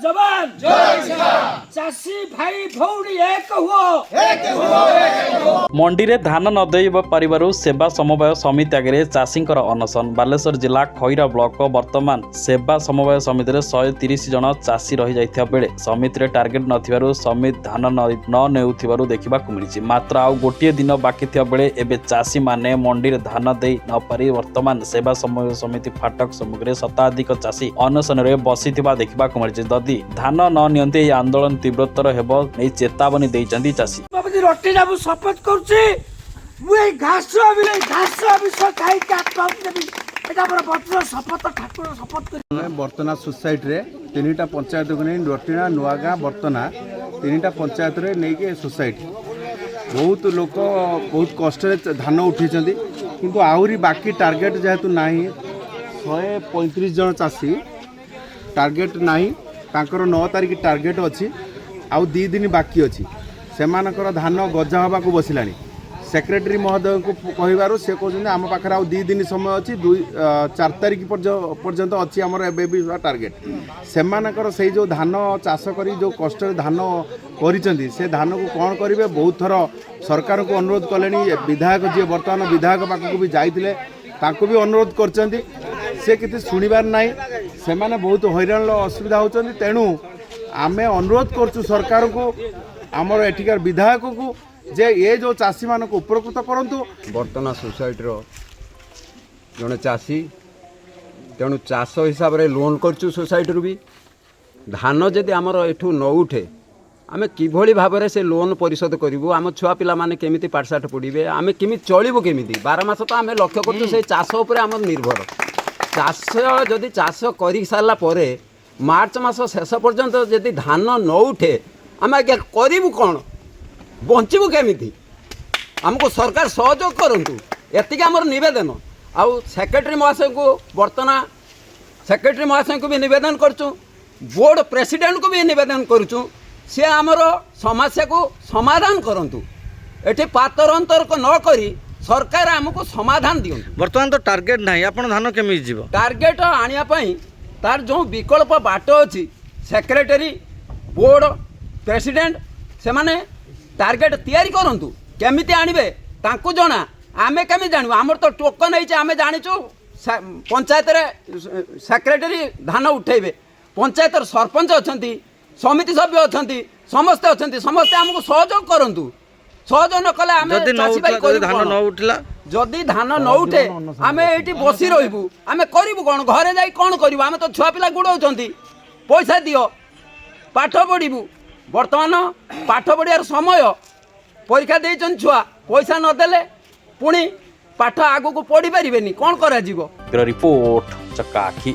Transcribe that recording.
जवान चाषी भाई भौणी एक हुओ मंडी रे धान न देई पारिबारु सेवा समवाय समिति आगे चाषी अनशन। बालेश्वर जिला खैरा ब्लॉक वर्तमान सेवा समवाय समिति 130 जन चाषी रही जाइथिबा बेले समिति टार्गेट नथिबारु समिति धान न नेउथिबारु देखिबाकु मिलिछि। मात्र आउ गोटिए दिन बाकी थिबा बेले एबे चाषी माने मंडी रे धान देई न पारि वर्तमान सेवा समवाय समिति फाटक सम्मुख रे शताधिक चाषी अनशन रे बसिथिबा देखिबाकु मिलिछि। जदि धान न नियन्ते ए आंदोलन तीव्रतर हेबो नै चेतावनी दैछन्ती चाषी। बाबूजी रोटी जाबु शपथ करूछि मु ए घास विषय खाई का कम देबी एटा पर बच्चर शपथ ठाकुर शपथ कर बर्तना सोसाइटी रे तीनटा पंचायत को नहीं रोटिना नुआगाँ बर्तना तीनटा पंचायत रे नहीं के सोसाइटी बहुत लोक बहुत कष्ट धान उठी किंतु आहरी बाकी टार्गेट जेहेतु नहीं 135 जन चाषी टार्गेट नहीं तांकर 9 तारिख टार्गेट अच्छी आउ 2 दिन बाकी अच्छी सेमानकर धान गजा हवा को बसिलानी सेक्रेटरी महोदय को कहबार से कहते आम पाखे आउ 2 दिन समय अच्छी 4 तारिख पर्यंत अच्छी आमर एबे भी टार्गेट सेमानकर से जो धान चाष करी जो कष्ट धान करिसेंती से धान को कौन करेंगे बहुत थर सरकार को अनुरोध कले विधायक जी वर्तमान विधायक पाखक भी जाइए तांको भी अनुरोध करचंती से किसी शुणिबार ना से माने बहुत हैरान असुविधा होचंती। तेणु आमे अनुरोध करचु सरकार को आमर एठिकार विधायक को जे ये जो चाषी मान को उपकृत करंतु। बर्तना सोसाइटी जड़े चाषी तेणु चाष हिसाब रे लोन करचु सोसाइटी भी धान जदि आमर एठू न उठे आमे किभली भाव में से लोन परिशोध करूँ आम छुआ पिला माने केमिति पाठशाठ पढ़े आमे केमिति चलिबु केमिति 12 मास तो आमे लक्ष्य करचु से चाष उपर आम निर्भर चाष जदि चाष कर सारा पर मार्च मास शेष पर्यंत जदि धान न उठे आम आज्ञा करूँ कौन बचबू केमिति आमको सरकार सहयोग करंतु एति आमर निवेदन आउ सेक्रेटरी महाशय को बर्तना सेक्रेटरी महाशय को भी निवेदन करचु बोर्ड प्रेसिडेंट को भी निवेदन करुचु सी आमर समस्या को समाधान करंतु एठी पातर अंतर्क न करी सरकार आमको समाधान दियंतु। वर्तमान तो टार्गेट नहीं आपण धान केमी जीव टार्गेट आनिया पई तार जो विकल्प बाट अछि सेक्रेटरी बोर्ड प्रेसिडेंट से माने टार्गेट तैयारी करंतु केमिति आनिबे तांको जणा आमे केमि जानू आमर तो टोकन होइছে आमे जानिचु पंचायत रे सेक्रेटरी धान उठेबे पंचायत सरपंच अछंती समिति सभ्य अछंती समस्त अछंती समस्त हमको सहयोग करंतु सहयोग न कले आमे चासी भाई करू धान न उठला जदि धान न उठे आमे एठी बसी रहिबु आमे करिबु कोन घरे जाई कोन करिबु आमे तो छुआ पिला गुडौचंती पैसा दियो पाठ पढ़िबु वर्तमान पाठ पढ़ियार समय परीक्षा देइचन छुआ पैसा न देले पुणी पाठ आगु को पढ़ी परिबेनी कोन करा जीवो। रिपोर्ट चकाखी।